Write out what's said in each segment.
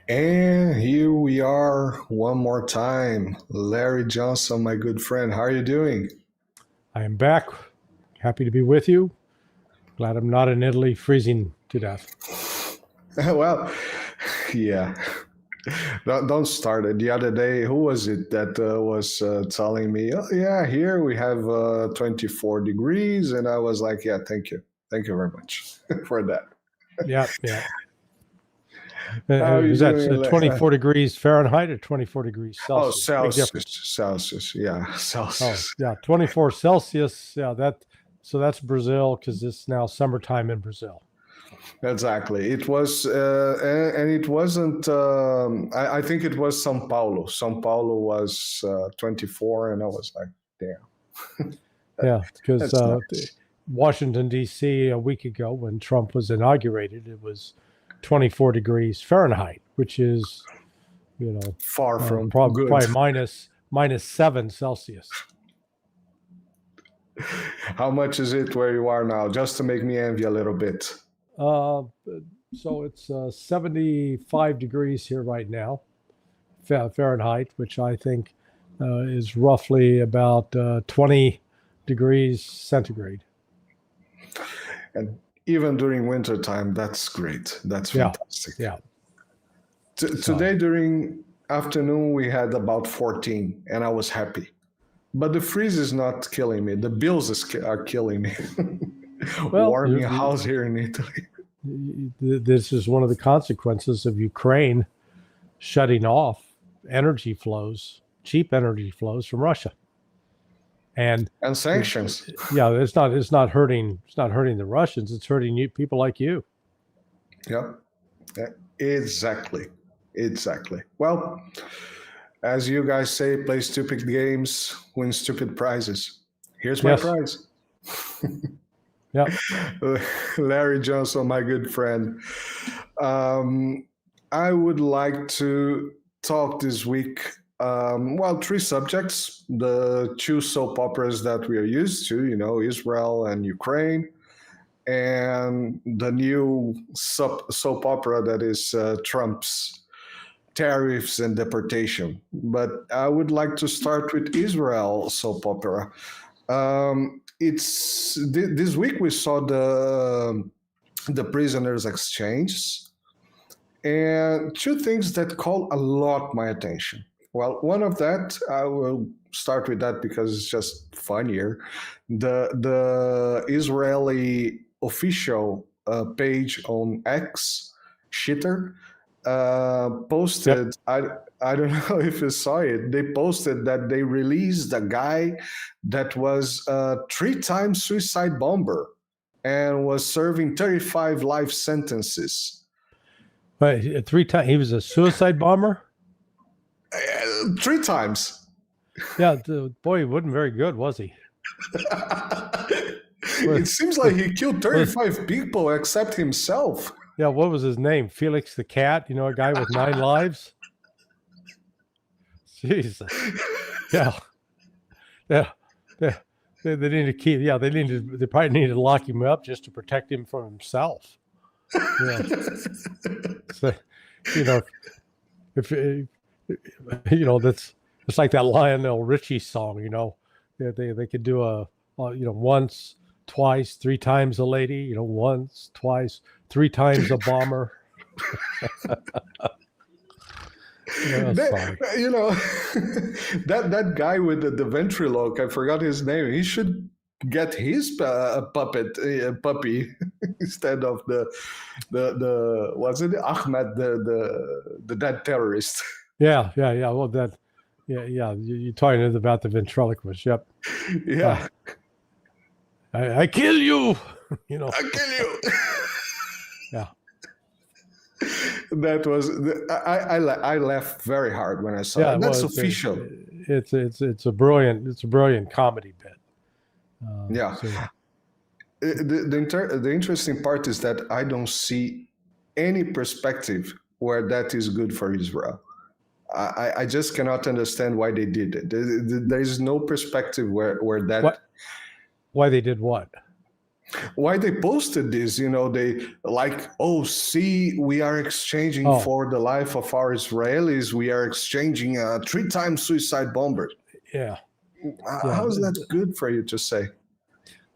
And here we are one more time. LarryCJohnson, my good friend. How are you doing? I am back. Happy to be with you. Glad I'm not in Italy freezing to death. Well, yeah. Don't start it. The other day, who was it that was telling me, oh, yeah, here we have 24 degrees. And I was like, yeah, thank you. Thank you very much for that. Yeah. Is that 24 degrees Fahrenheit or 24 degrees Celsius? Oh, Celsius. Yeah, Celsius. Oh, yeah, 24 Celsius. Yeah, so that's Brazil, because it's now summertime in Brazil. Exactly. It was, and it wasn't. I think it was São Paulo. São Paulo was 24, and I was like, damn. Yeah, because Washington D.C. a week ago, when Trump was inaugurated, it was 24 degrees Fahrenheit, which is, far from probably -7 Celsius. How much is it where you are now? Just to make me envy a little bit. So it's 75 degrees here right now, Fahrenheit, which I think is roughly about 20 degrees centigrade. And even during winter time, that's great. That's fantastic. Yeah. Today during afternoon, we had about 14, and I was happy. But the freeze is not killing me. The bills are killing me. Well, warming a house here in Italy. This is one of the consequences of Ukraine shutting off cheap energy flows from Russia, and sanctions. Yeah, it's not hurting the Russians. It's hurting people like you. Yeah, exactly. Well, as you guys say, play stupid games, win stupid prizes. Here's my prize. Yeah, LarryCJohnson, my good friend. I would like to talk this week. Three subjects: the two soap operas that we are used to, Israel and Ukraine, and the new soap opera that is Trump's tariffs and deportation. But I would like to start with Israel soap opera. It's this week we saw the prisoners exchange, and two things that call a lot my attention. Well, one of that, I will start with that because it's just funnier. The Israeli official page on X, Shitter, posted. Yep. I don't know if you saw it. They posted that they released a guy that was a 3-time suicide bomber and was serving 35 life sentences. But 3 times he was a suicide bomber? 3 times. Yeah, boy, he wasn't very good, was he? It seems like he killed 35 people except himself. Yeah, what was his name? Felix the Cat? A guy with 9 lives? Jesus. Yeah. They need to keep. Yeah, they probably need to lock him up just to protect him from himself. Yeah. So, if it's like that Lionel Richie song. They could do once, twice, 3 times a lady. Once, twice, 3 times a bomber. That guy with the ventriloque, I forgot his name. He should get his puppy instead of the was it Ahmed, the dead terrorist. Yeah. Well, you're talking about the ventriloquist. Yep. Yeah. I kill you. I kill you. Yeah. That was I laughed very hard when I saw it. That's official. It's a brilliant comedy bit. The interesting part is that I don't see any perspective where that is good for Israel. I just cannot understand why they did it. There is no perspective where that. Why they did what? Why they posted this? They like, oh, see, we are exchanging for the life of our Israelis. We are exchanging 3 times suicide bomber. Yeah. How is that good for you to say?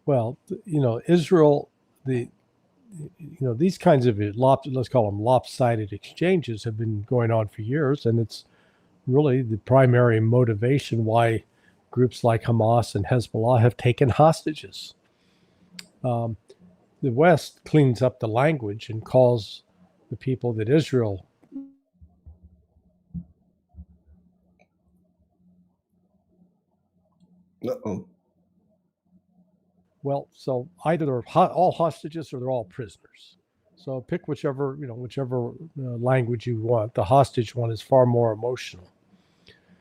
Well, Israel, these kinds of let's call them lopsided exchanges have been going on for years, and it's really the primary motivation why groups like Hamas and Hezbollah have taken hostages. The West cleans up the language and calls the people that Israel well, so either they're all hostages or they're all prisoners. So pick whichever language you want. The hostage one is far more emotional.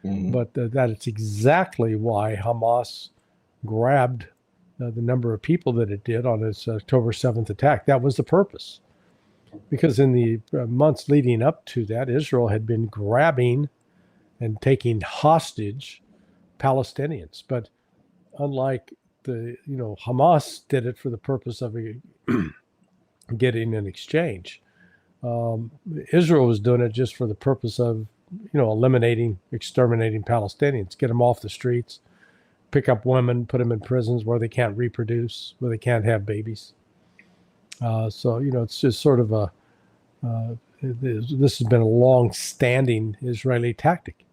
Mm-hmm. But that it's exactly why Hamas grabbed the number of people that it did on its October 7th attack. That was the purpose. Because in the months leading up to that, Israel had been grabbing and taking hostage Palestinians. But unlike Hamas did it for the purpose of getting an exchange. Israel was doing it just for the purpose of, exterminating Palestinians, get them off the streets, pick up women, put them in prisons where they can't reproduce, where they can't have babies. So it's just sort of this has been a long-standing Israeli tactic.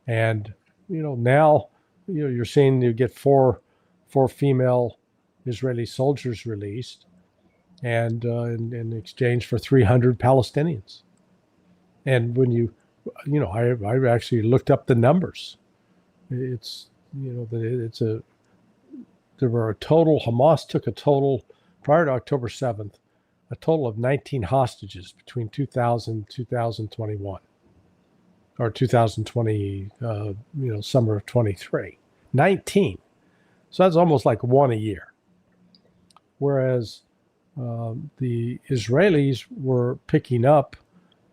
And, now, you're seeing you get four female Israeli soldiers released, and in exchange for 300 Palestinians. And when I actually looked up the numbers. It's there were a total, Hamas took a total, prior to October 7th, a total of 19 hostages between 2000 and 2021, or 2020, summer of 23. 19. So that's almost like one a year. Whereas the Israelis were picking up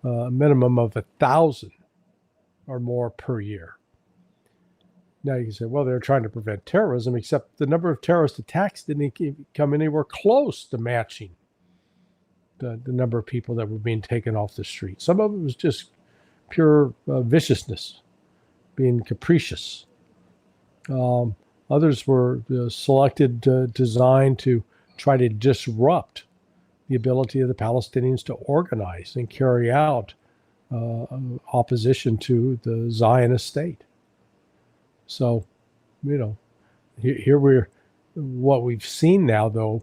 a minimum of 1,000 or more per year. Now you can say, well, they're trying to prevent terrorism, except the number of terrorist attacks didn't come anywhere close to matching the number of people that were being taken off the street. Some of it was just pure viciousness, being capricious. Others were selected, designed to try to disrupt the ability of the Palestinians to organize and carry out opposition to the Zionist state. So, here what we've seen now, though,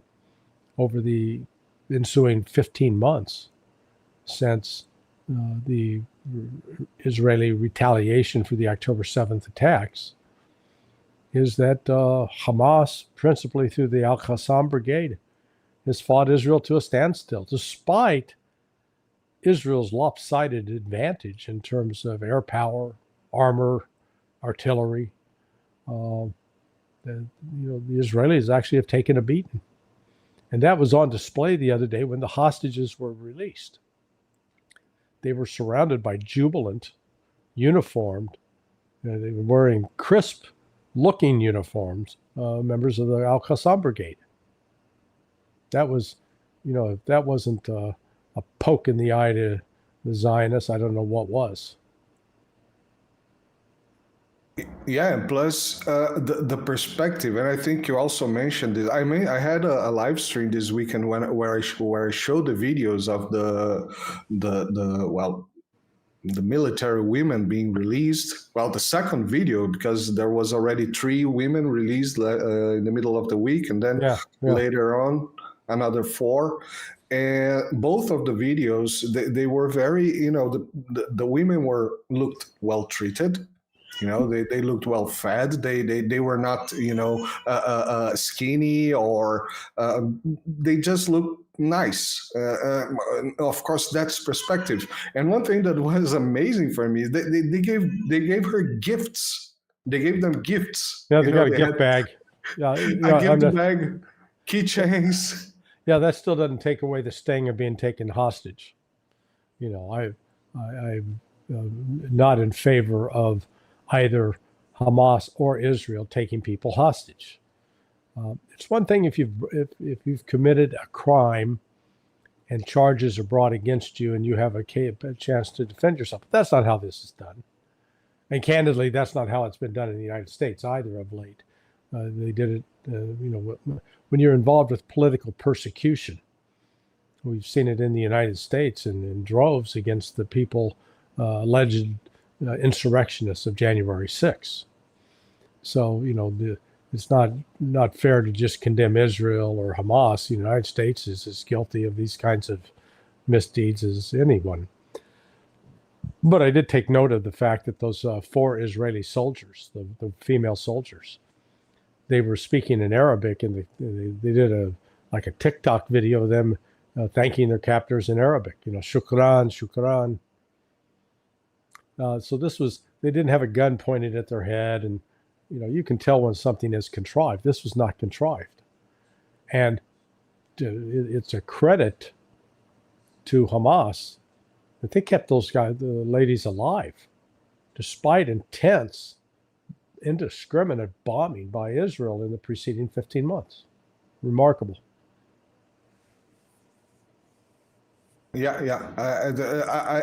over the ensuing 15 months since the Israeli retaliation for the October 7th attacks, is that Hamas, principally through the Al-Qassam Brigade, has fought Israel to a standstill, despite Israel's lopsided advantage in terms of air power, armor, artillery. The Israelis actually have taken a beating. And that was on display the other day when the hostages were released. They were surrounded by jubilant, uniformed, they were wearing crisp-looking uniforms, members of the Al-Qassam Brigade. That was, if that wasn't a poke in the eye to the Zionists, I don't know what was. Yeah, and plus the perspective, and I think you also mentioned this. I mean, I had a live stream this weekend where I showed the videos of the military women being released. Well, the second video, because there was already 3 women released in the middle of the week, and then later on another 4. And both of the videos, they were very, the women looked well treated. They looked well fed. They were not, skinny, or they just looked nice. Of course, that's perspective. And one thing that was amazing for me is they gave her gifts. They gave them gifts. Yeah, they got a gift bag. Yeah, a gift bag, keychains. Yeah, that still doesn't take away the sting of being taken hostage. I'm not in favor of either Hamas or Israel taking people hostage. It's one thing if you've committed a crime and charges are brought against you and you have a chance to defend yourself. But that's not how this is done. And candidly, that's not how it's been done in the United States either of late. They did it, when you're involved with political persecution. We've seen it in the United States in droves against the people, alleged insurrectionists of January 6th. So, it's not fair to just condemn Israel or Hamas. The United States is as guilty of these kinds of misdeeds as anyone. But I did take note of the fact that those 4 Israeli soldiers, the female soldiers, they were speaking in Arabic, and they did a TikTok video of them thanking their captors in Arabic. Shukran, shukran. So they didn't have a gun pointed at their head, and you can tell when something is contrived. This was not contrived. And it's a credit to Hamas that they kept the ladies alive, despite intense, indiscriminate bombing by Israel in the preceding 15 months. Remarkable. Yeah.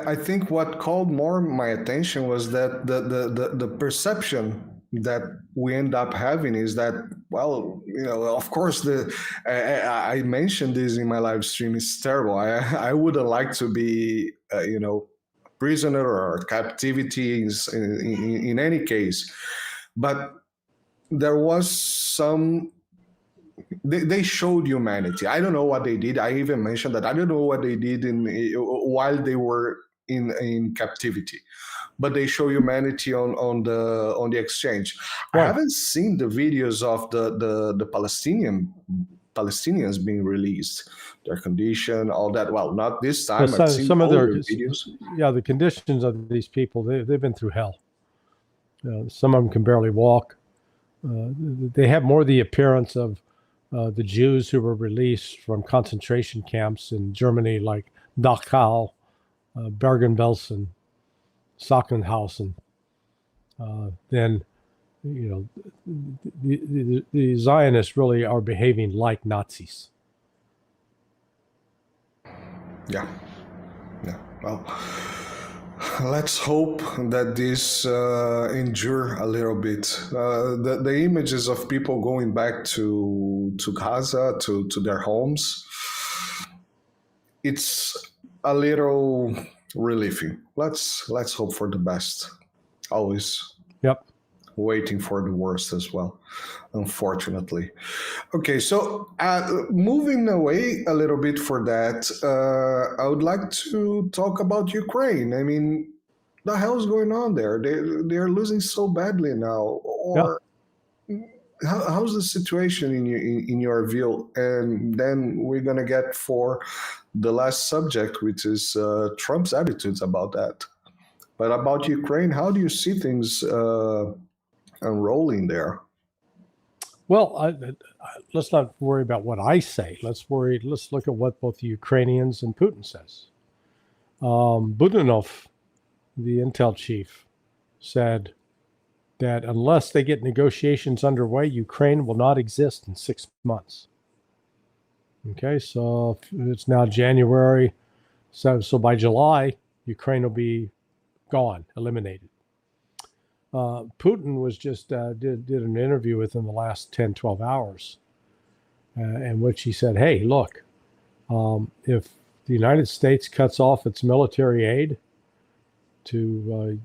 I think what called more my attention was that the perception that we end up having is that, of course, I mentioned this in my live stream, is terrible. I wouldn't like to be, prisoner or captivity in any case. But there was some, they showed humanity. I don't know what they did. I even mentioned that I don't know what they did while they were in captivity. But they show humanity on the exchange. Right. I haven't seen the videos of the Palestinians being released, their condition, all that. Well, not this time. I've seen some of their videos. Yeah, the conditions of these people, they've been through hell. Some of them can barely walk. They have more the appearance of the Jews who were released from concentration camps in Germany, like Dachau, Bergen-Belsen, Sachsenhausen. Then, the Zionists really are behaving like Nazis. Yeah. Well, let's hope that this endure a little bit. The images of people going back to Gaza, to their homes, it's a little relieving. Let's hope for the best. Always. Yep. Waiting for the worst as well, unfortunately. Okay, so moving away a little bit for that, I would like to talk about Ukraine. I mean, the hell's going on there? They're losing so badly now. Or how's the situation in your view? And then we're gonna get for the last subject, which is Trump's attitudes about that. But about Ukraine, how do you see things unrolling there? Well, let's not worry about what I say. Let's look at what both the Ukrainians and Putin says. Budanov, the intel chief, said that unless they get negotiations underway, Ukraine will not exist in 6 months. Okay, so it's now January, so by July, Ukraine will be gone, eliminated. Putin was just did an interview within the last 10, 12 hours in which he said, hey, look, if the United States cuts off its military aid to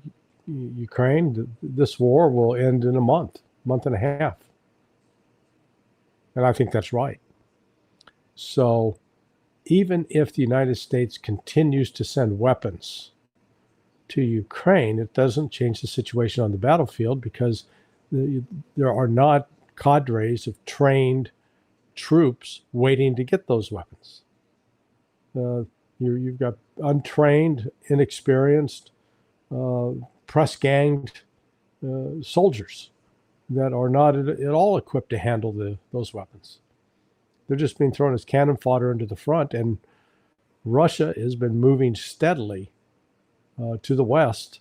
Ukraine, this war will end in a month and a half. And I think that's right. So even if the United States continues to send weapons to Ukraine, it doesn't change the situation on the battlefield, because there are not cadres of trained troops waiting to get those weapons. You've got untrained, inexperienced, press-ganged soldiers that are not at all equipped to handle those weapons. They're just being thrown as cannon fodder into the front, and Russia has been moving steadily to the west.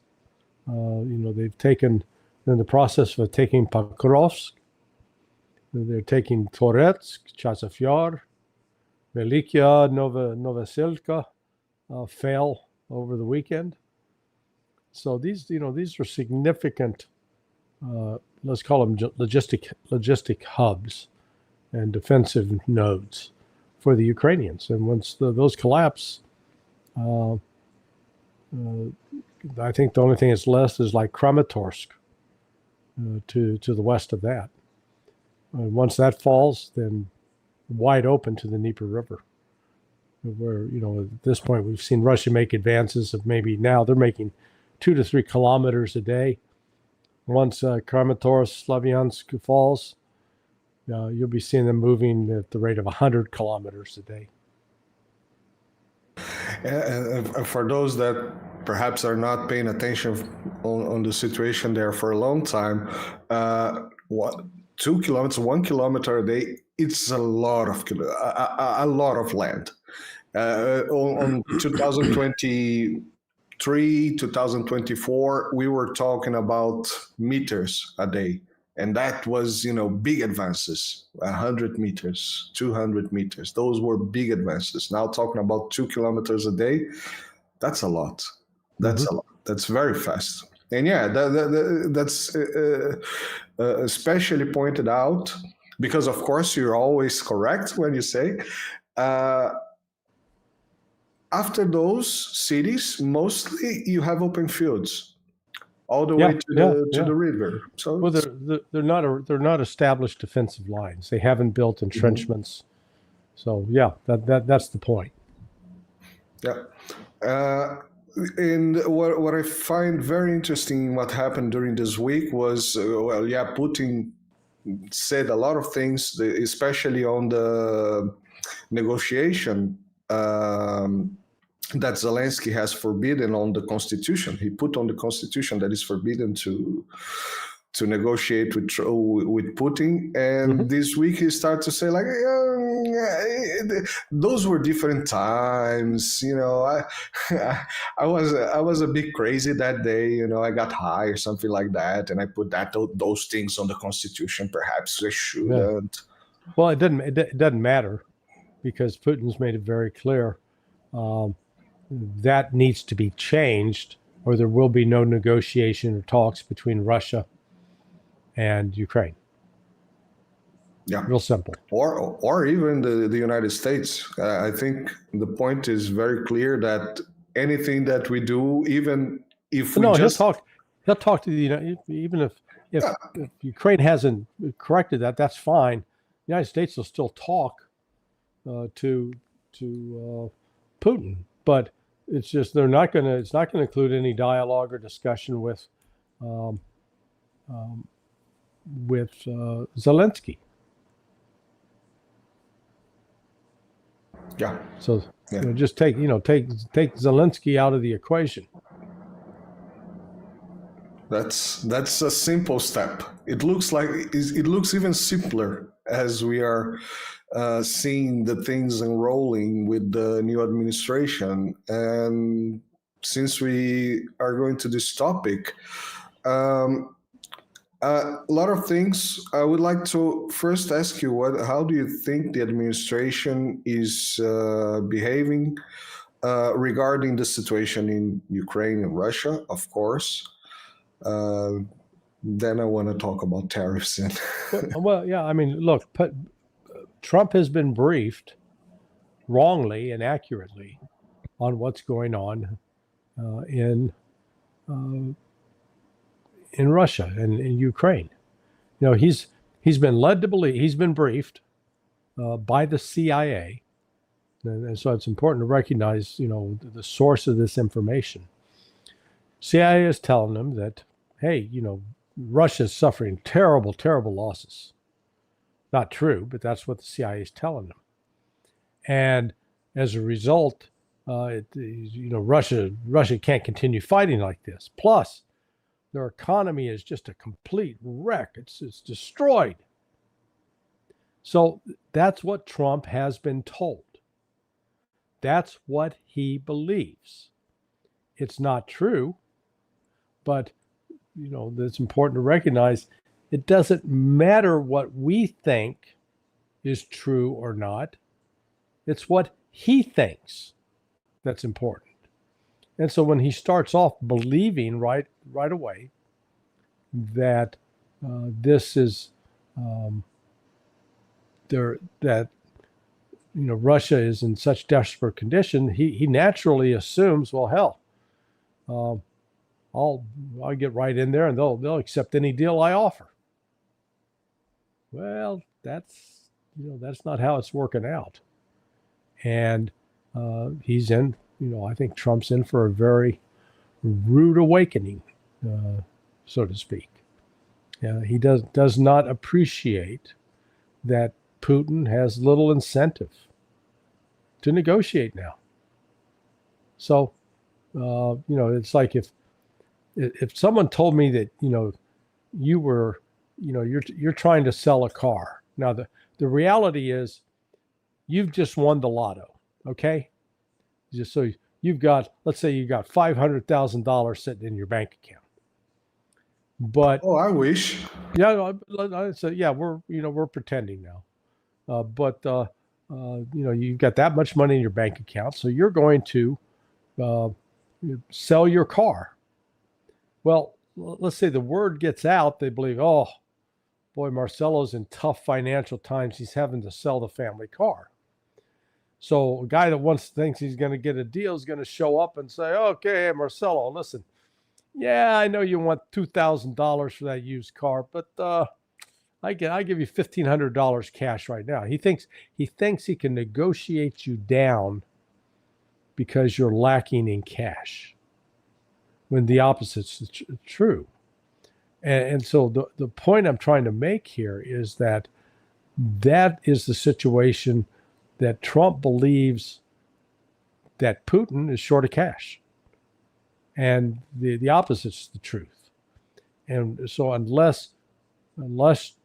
They've taken, in the process of taking Pokrovsk, They're taking Toretsk, Chasafjord, Velikia, Novoselka fell over the weekend. So these are significant, let's call them logistic hubs and defensive nodes for the Ukrainians. And once those collapse, I think the only thing that's left is like Kramatorsk to the west of that. Once that falls, then wide open to the Dnieper River, where, at this point we've seen Russia make advances of maybe now they're making 2 to 3 kilometers a day. Once Kramatorsk, Slavyansk falls, you'll be seeing them moving at the rate of 100 kilometers a day. And for those that perhaps are not paying attention on the situation there for a long time, 2 kilometers, 1 kilometer a day, it's a lot of land. On 2023, 2024, we were talking about meters a day. And that was, big advances, 100 meters, 200 meters. Those were big advances. Now talking about 2 kilometers a day, that's a lot. That's a lot. That's very fast. And yeah, that's especially pointed out because, of course, you're always correct when you say, after those cities, mostly you have open fields. All the way to the river. So they're not established defensive lines. They haven't built entrenchments. So that's the point. Yeah, and what I find very interesting what happened during this week was Putin said a lot of things, especially on the negotiation. That Zelensky has forbidden on the constitution. He put on the constitution that is forbidden to negotiate with Putin. And this week he started to say like, those were different times. I was a bit crazy that day. I got high or something like that, and I put those things on the constitution. Perhaps I shouldn't. Yeah. Well, it doesn't matter because Putin's made it very clear. That needs to be changed, or there will be no negotiation or talks between Russia and Ukraine. Yeah, real simple. Or even the United States. I think the point is very clear that anything that we do, even if we he'll talk to the United. Even if Ukraine hasn't corrected that, that's fine. The United States will still talk to Putin, but it's just it's not going to include any dialogue or discussion with Zelensky. Yeah. So just take Zelensky out of the equation. That's a simple step. It looks even simpler as we are seeing the things unrolling with the new administration. And since we are going to this topic, a lot of things. I would like to first ask you, how do you think the administration is behaving regarding the situation in Ukraine and Russia, of course. Then I want to talk about tariffs. Well, yeah, I mean, look, Trump has been briefed wrongly and accurately on what's going on in Russia and in Ukraine. He's been led to believe, he's been briefed by the CIA. And so it's important to recognize, the source of this information. CIA is telling them that, hey, Russia's suffering terrible, terrible losses. Not true, but that's what the CIA is telling them. And as a result, Russia can't continue fighting like this. Plus, their economy is just a complete wreck. It's destroyed. So that's what Trump has been told. That's what he believes. It's not true, but it's important to recognize it doesn't matter what we think is true or not. It's what he thinks that's important. And so when he starts off believing right away that this is that Russia is in such desperate condition, he naturally assumes, well, hell, I'll get right in there and they'll accept any deal I offer. Well, that's not how it's working out. And he's in, I think Trump's in for a very rude awakening, so to speak. He does not appreciate that Putin has little incentive to negotiate now. So, it's like if someone told me that, you were, you're trying to sell a car. Now, the reality is you've just won the lotto, okay? Just so let's say you got $500,000 sitting in your bank account. But I wish. Yeah, I said, yeah, we're pretending now. But you've got that much money in your bank account, so you're going to sell your car. Well, let's say the word gets out, they believe, oh, boy, Marcelo's in tough financial times. He's having to sell the family car. So a guy that thinks he's going to get a deal is going to show up and say, okay, hey, Marcelo, listen, yeah, I know you want $2,000 for that used car, but I give you $1,500 cash right now. He thinks he can negotiate you down because you're lacking in cash, when the opposite's true. And so the point I'm trying to make here is that is the situation that Trump believes that Putin is short of cash. And the opposite's the truth. And so unless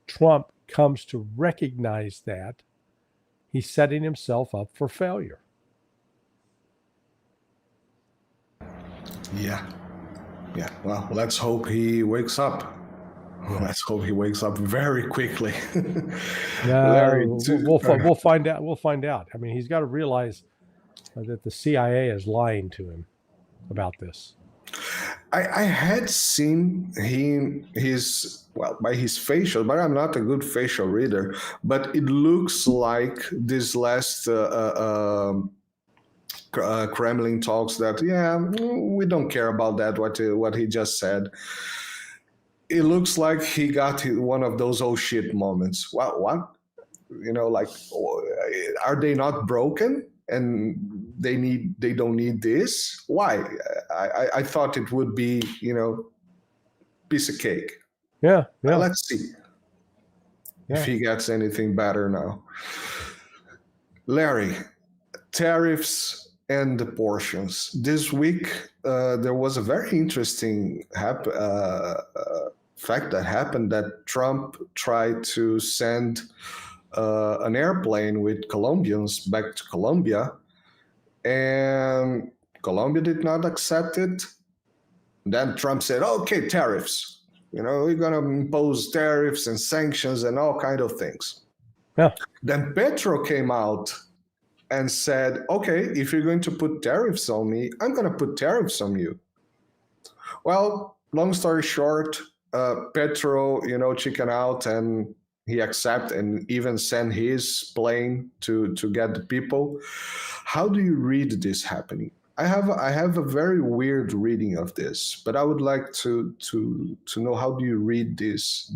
Trump comes to recognize that, he's setting himself up for failure. Yeah. Well, let's hope he wakes up. Let's hope he wakes up very quickly. We'll find out. We'll find out. I mean, he's got to realize that the CIA is lying to him about this. I had seen by his facial, but I'm not a good facial reader, but it looks like this last Kremlin talks that, we don't care about that, what he just said. It looks like he got one of those oh shit moments. What? Are they not broken? And they don't need this? Why? I thought it would be, piece of cake. Yeah. Let's see if he gets anything better now. Larry, tariffs and the portions. This week, there was a very interesting fact that happened, that Trump tried to send an airplane with Colombians back to Colombia, and Colombia did not accept it. Then Trump said, okay, tariffs. We're going to impose tariffs and sanctions and all kind of things. Yeah. Then Petro came out and said, okay, if you're going to put tariffs on me, I'm going to put tariffs on you. Well, long story short, Petro, chicken out, and he accept and even send his plane to get the people. How do you read this happening? I have a very weird reading of this, but I would like to know, how do you read this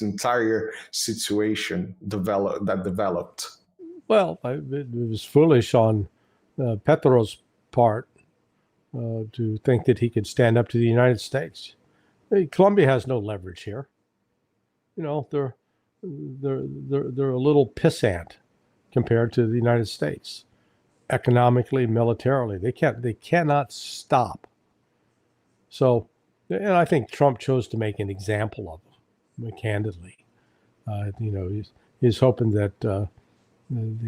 entire situation that developed? Well, it was foolish on Petro's part to think that he could stand up to the United States. Colombia has no leverage here. They're a little pissant compared to the United States, economically, militarily. They cannot stop. So, and I think Trump chose to make an example of them, candidly. He's hoping that the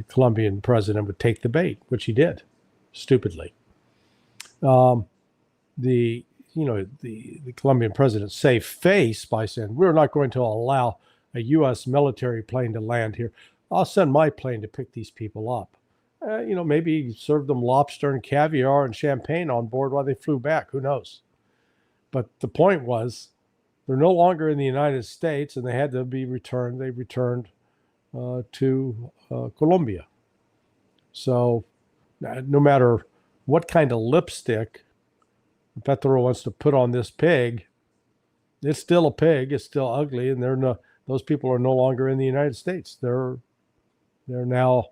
Colombian president would take the bait, which he did, stupidly. the Colombian president saved face by saying, we're not going to allow a U.S. military plane to land here. I'll send my plane to pick these people up. Maybe serve them lobster and caviar and champagne on board while they flew back. Who knows? But the point was, they're no longer in the United States, and they had to be returned. They returned to Colombia. So no matter what kind of lipstick Petro wants to put on this pig, it's still a pig. It's still ugly, and those people are no longer in the United States. They're now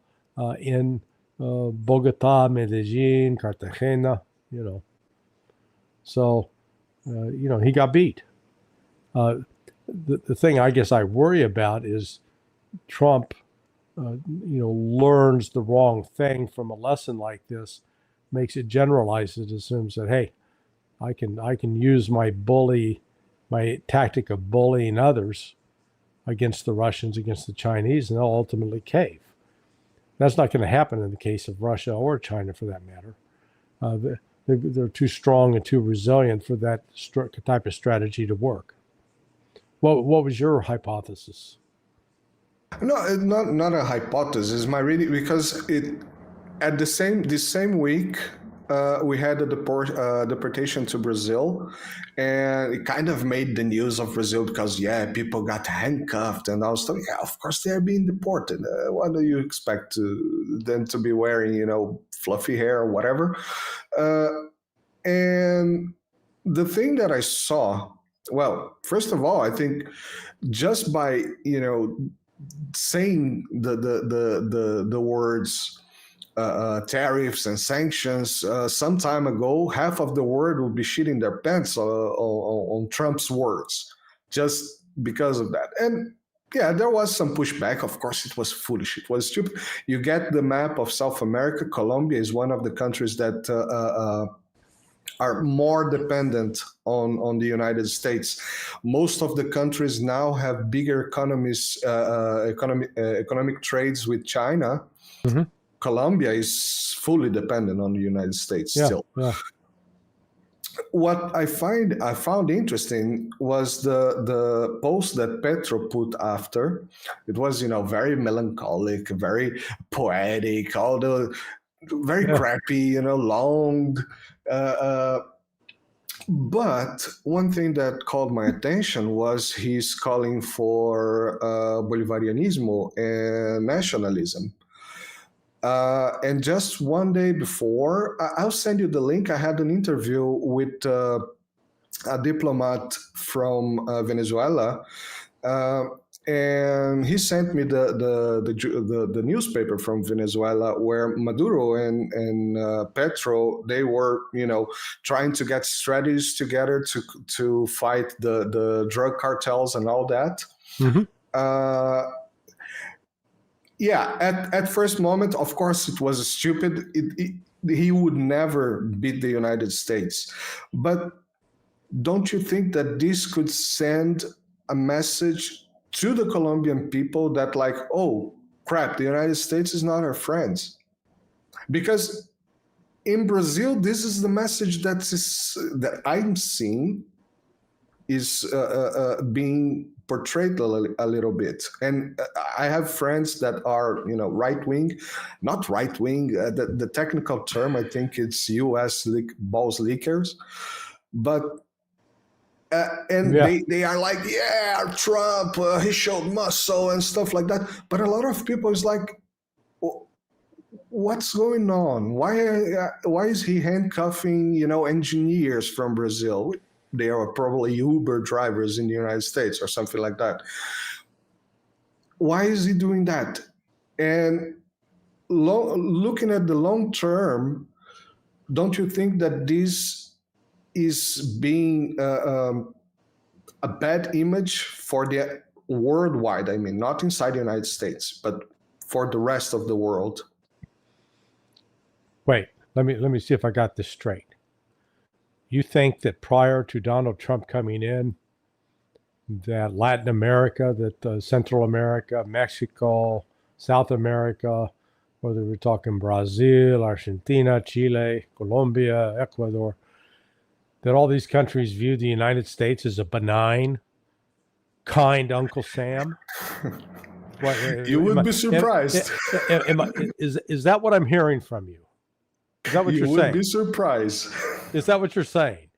in Bogota, Medellin, Cartagena. So he got beat. The thing I guess I worry about is Trump, learns the wrong thing from a lesson like this, makes it generalized. It assumes that, hey, I can use my tactic of bullying others against the Russians, against the Chinese, and they'll ultimately cave. That's not going to happen in the case of Russia or China, for that matter. They're too strong and too resilient for that type of strategy to work. What was your hypothesis? No, not a hypothesis. My reading, because this same week we had a deportation to Brazil, and it kind of made the news of Brazil because people got handcuffed, and I was thinking, of course they are being deported. What do you expect them to be wearing? Fluffy hair or whatever. And the thing that I saw, well, first of all, I think just by saying the words tariffs and sanctions some time ago, half of the world would be shitting their pants on Trump's words just because of that. And there was some pushback. Of course, it was foolish. It was stupid. You get the map of South America. Colombia is one of the countries that are more dependent on the United States. Most of the countries now have bigger economic trades with China. Mm-hmm. Colombia is fully dependent on the United States still. Yeah. What I found interesting was the post that Petro put after. It was, very melancholic, very poetic, all the very crappy, long. But one thing that called my attention was he's calling for Bolivarianismo and nationalism. And just one day before, I'll send you the link. I had an interview with a diplomat from Venezuela, and he sent me the newspaper from Venezuela where Maduro and Petro, they were trying to get strategies together to fight the drug cartels and all that. Mm-hmm. At first moment, of course, it was stupid. He would never beat the United States. But don't you think that this could send a message to the Colombian people that oh, crap, the United States is not our friends? Because in Brazil, this is the message that I'm seeing is being portrayed a little bit. And I have friends that are, right-wing, not right-wing, the technical term, I think it's U.S. balls leakers, but they are like, Trump, he showed muscle and stuff like that. But a lot of people is like, what's going on? Why is he handcuffing, engineers from Brazil? They are probably Uber drivers in the United States or something like that. Why is he doing that? And looking at the long term, don't you think that this is being a bad image for the worldwide? I mean, not inside the United States, but for the rest of the world. Wait, let me see if I got this straight. You think that prior to Donald Trump coming in, that Latin America, that Central America, Mexico, South America, whether we're talking Brazil, Argentina, Chile, Colombia, Ecuador, that all these countries view the United States as a benign, kind Uncle Sam? You would be surprised. Is that what I'm hearing from you? Is that what you're saying? You would be surprised. Is that what you're saying?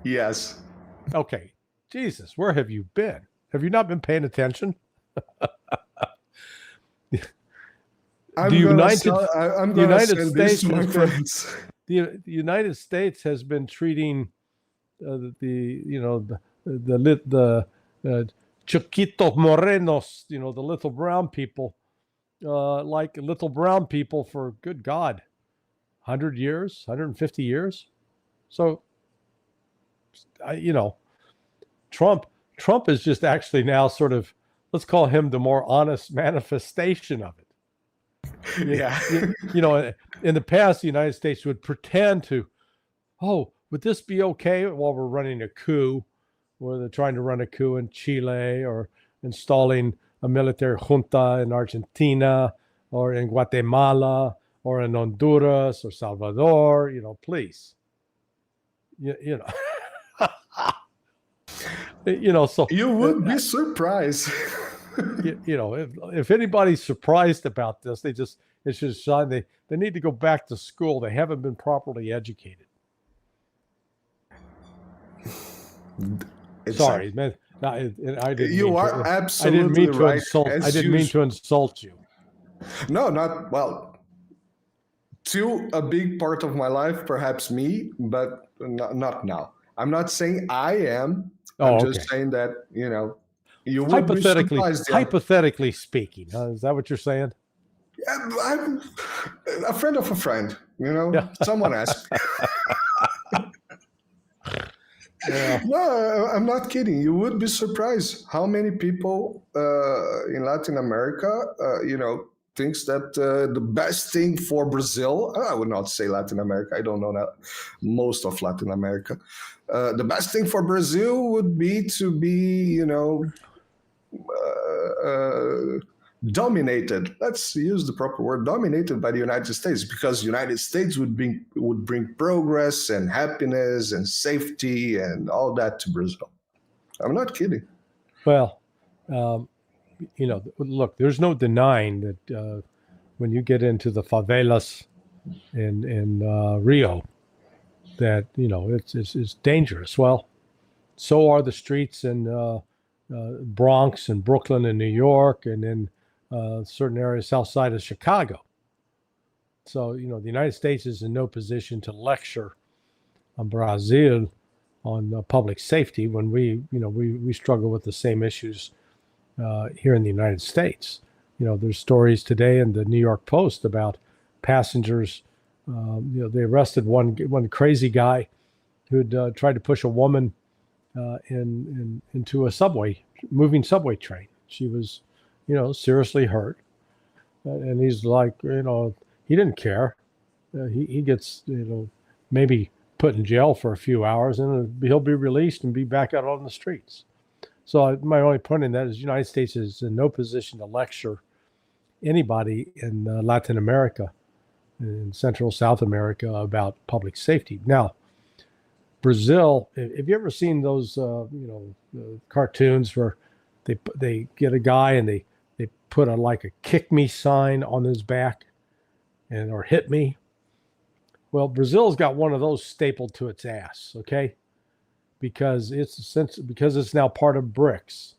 Yes. Okay. Jesus, where have you been? Have you not been paying attention? I'm going to send this to my friends. The United States has been treating the Chiquito Morenos, the little brown people, like little brown people for, good God, 100 years, 150 years. So, Trump is just actually now sort of, let's call him the more honest manifestation of it. Yeah. In the past, the United States would pretend to, would this be okay while we're running a coup, where they're trying to run a coup in Chile or installing a military junta in Argentina or in Guatemala or in Honduras or Salvador, please. So you would be surprised. If anybody's surprised about this, it's just they need to go back to school. They haven't been properly educated. Sorry, man. I didn't. You are absolutely right. I didn't mean to insult you. No, not well. To a big part of my life, perhaps me, but not now. I'm not saying I am. I'm just saying that you would be surprised. Hypothetically speaking, is that what you're saying? Yeah, I'm a friend of a friend. Someone asked. Yeah. No, I'm not kidding. You would be surprised how many people in Latin America, thinks that the best thing for Brazil, I would not say Latin America, I don't know that most of Latin America. The best thing for Brazil would be to be, dominated. Let's use the proper word, dominated by the United States, because the United States would bring progress and happiness and safety and all that to Brazil. I'm not kidding. Well, look, there's no denying that when you get into the favelas in Rio, that it's dangerous. Well, so are the streets in Bronx and Brooklyn and New York and in certain areas south side of Chicago. So, the United States is in no position to lecture on Brazil on public safety when we struggle with the same issues here in the United States. There's stories today in the New York Post about passengers. They arrested one crazy guy who'd tried to push a woman into a moving subway train. She was, seriously hurt, and he's like, he didn't care. He gets, maybe put in jail for a few hours, and he'll be released and be back out on the streets. So my only point in that is the United States is in no position to lecture anybody in Latin America, in Central South America, about public safety. Now, Brazil, have you ever seen those, cartoons where they get a guy and they put a kick me sign on his back or hit me? Well, Brazil's got one of those stapled to its ass, okay? Because it's now part of BRICS.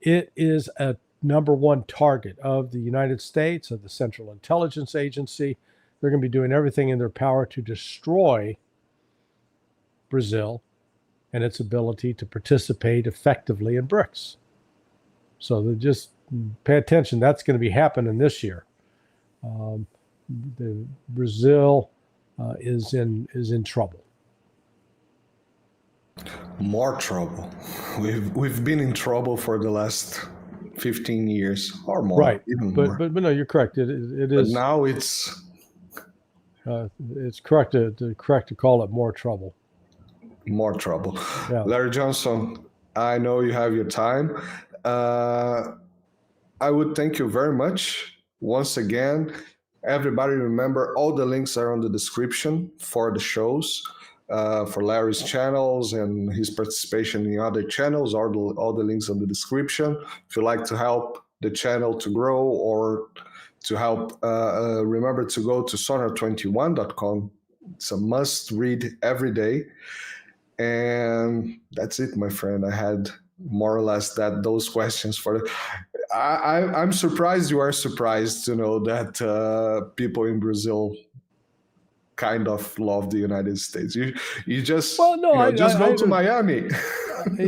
It is a number one target of the United States, of the Central Intelligence Agency. They're going to be doing everything in their power to destroy Brazil and its ability to participate effectively in BRICS. So just pay attention. That's going to be happening this year. Brazil is in trouble. More trouble. We've been in trouble for the last 15 years or more. Right, even but more. But no, you're correct. It is. But now it's correct to call it more trouble. More trouble. Yeah. LarryJohnson, I know you have your time. I would thank you very much once again. Everybody remember, all the links are on the description for the shows. for Larry's channels and his participation in other channels. All the links in the description. If you like to help the channel to grow or to help, remember to go to sonar21.com. It's a must read every day. And that's it, my friend. I had more or less those questions for. I'm surprised you are surprised to know that people in Brazil kind of love the United States. You just go to Miami.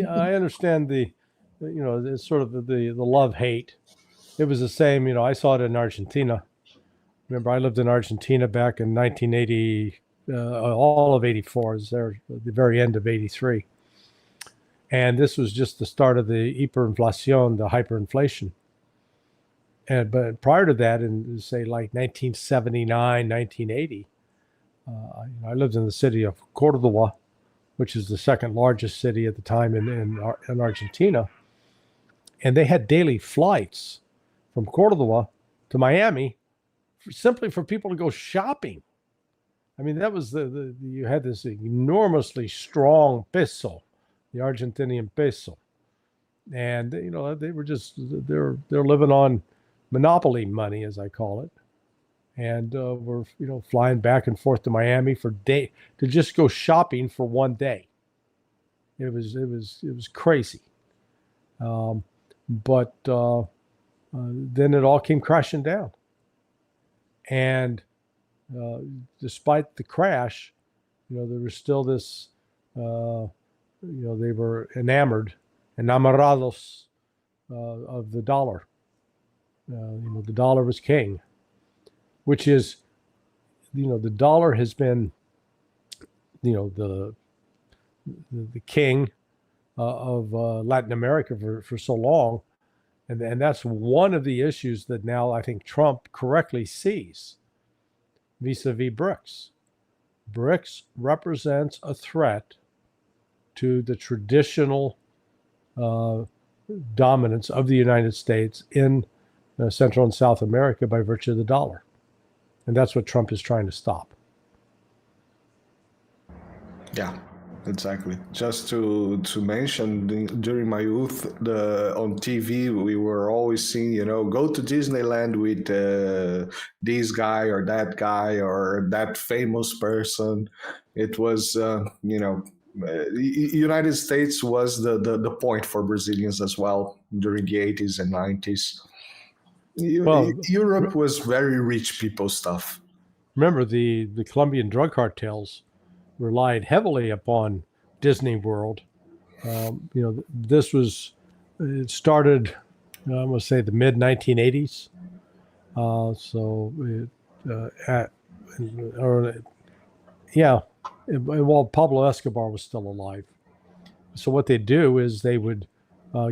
I understand it's sort of the love-hate. It was the same, I saw it in Argentina. Remember, I lived in Argentina back in 1980, all of 84. I was there at the very end of 83. And this was just the start of the hiperinflación, the hyperinflation. But prior to that, in say like 1979, 1980, I lived in the city of Córdoba, which is the second largest city at the time in Argentina. And they had daily flights from Córdoba to Miami simply for people to go shopping. I mean, that was you had this enormously strong peso, the Argentinian peso. And, they were just, they're living on monopoly money, as I call it. And we're, flying back and forth to Miami to just go shopping for one day. It was crazy. But then it all came crashing down. And despite the crash, there was still this, they were enamorados of the dollar. The dollar was king, which is, the dollar has been, the king of Latin America for so long. And that's one of the issues that now I think Trump correctly sees vis-a-vis BRICS. BRICS represents a threat to the traditional dominance of the United States in Central and South America by virtue of the dollar. And that's what Trump is trying to stop. Yeah, exactly. Just to mention, during my youth, on TV, we were always seeing, go to Disneyland with this guy or that famous person. It was, United States was the point for Brazilians as well during the 80s and 90s. Europe was very rich people stuff. Remember, the Colombian drug cartels relied heavily upon Disney World. It started, I'm going to say, the mid 1980s. While Pablo Escobar was still alive. So what they do is they would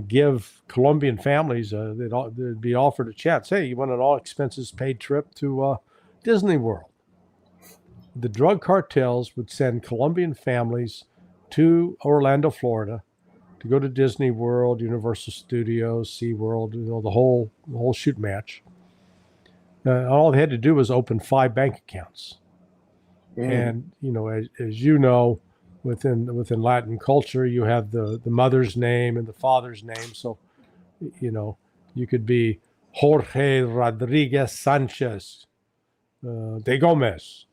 give Colombian families, they'd be offered a chance. Hey, you want an all expenses paid trip to Disney World? The drug cartels would send Colombian families to Orlando, Florida, to go to Disney World, Universal Studios, SeaWorld, the whole shoot match. All they had to do was open 5 bank accounts. And, as you know, within Latin culture, you have the mother's name and the father's name. So, you could be Jorge Rodriguez Sanchez de Gomez.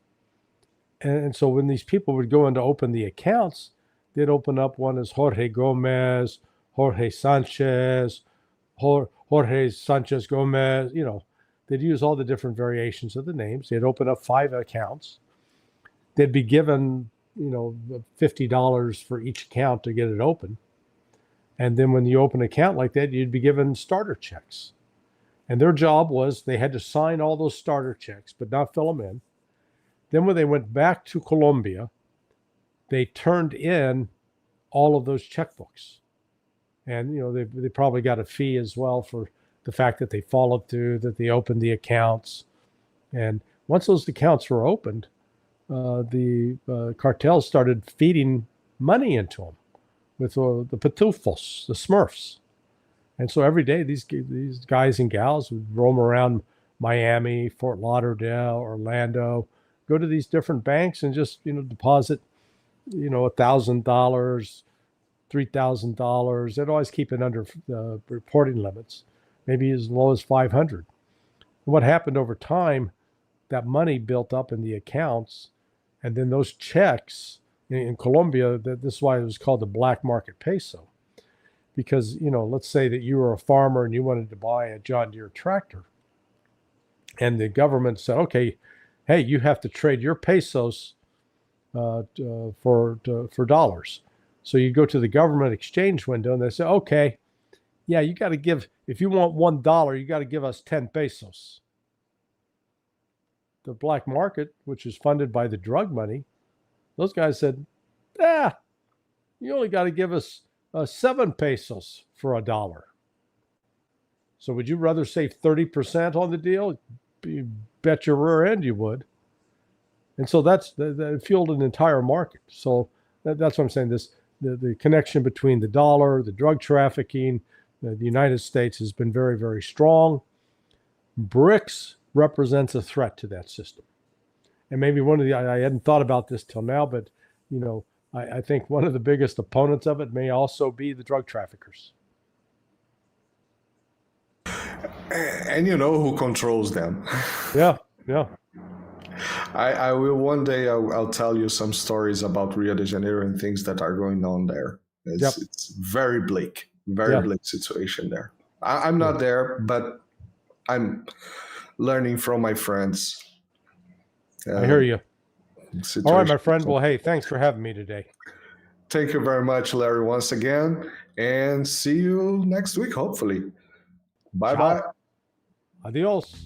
And so when these people would go in to open the accounts, they'd open up one as Jorge Gomez, Jorge Sanchez, Jorge Sanchez Gomez. They'd use all the different variations of the names. They'd open up 5 accounts. They'd be given, $50 for each account to get it open. And then when you open an account like that, you'd be given starter checks. And their job was they had to sign all those starter checks, but not fill them in. Then when they went back to Colombia, they turned in all of those checkbooks. And, they probably got a fee as well for the fact that they followed through, that they opened the accounts. And once those accounts were opened, the cartels started feeding money into them with the pitufos, the Smurfs. And so every day these guys and gals would roam around Miami, Fort Lauderdale, Orlando, go to these different banks and just, deposit $1,000, $3,000. They'd always keep it under the reporting limits, maybe as low as 500. What happened over time, that money built up in the accounts, and then those checks in Colombia, this is why it was called the black market peso. Because, let's say that you were a farmer and you wanted to buy a John Deere tractor. And the government said, okay, hey, you have to trade your pesos for dollars. So you go to the government exchange window and they say, okay, yeah, you got to give, if you want $1, you got to give us 10 pesos. The black market, which is funded by the drug money, those guys said, you only got to give us 7 pesos for $1. So would you rather save 30% on the deal? You bet your rear end you would. And so that fueled an entire market. So that's what I'm saying. The connection between the dollar, the drug trafficking, the United States has been very, very strong. BRICS represents a threat to that system. And maybe I hadn't thought about this till now, but I think one of the biggest opponents of it may also be the drug traffickers. And you know who controls them. Yeah. I will one day. I'll tell you some stories about Rio de Janeiro and things that are going on there. It's very bleak, bleak situation there. I'm not there, but I'm learning from my friends. I hear you. All right, my friend. Well, hey, thanks for having me today. Thank you very much, Larry, once again, and see you next week, hopefully. Bye-bye. Adios.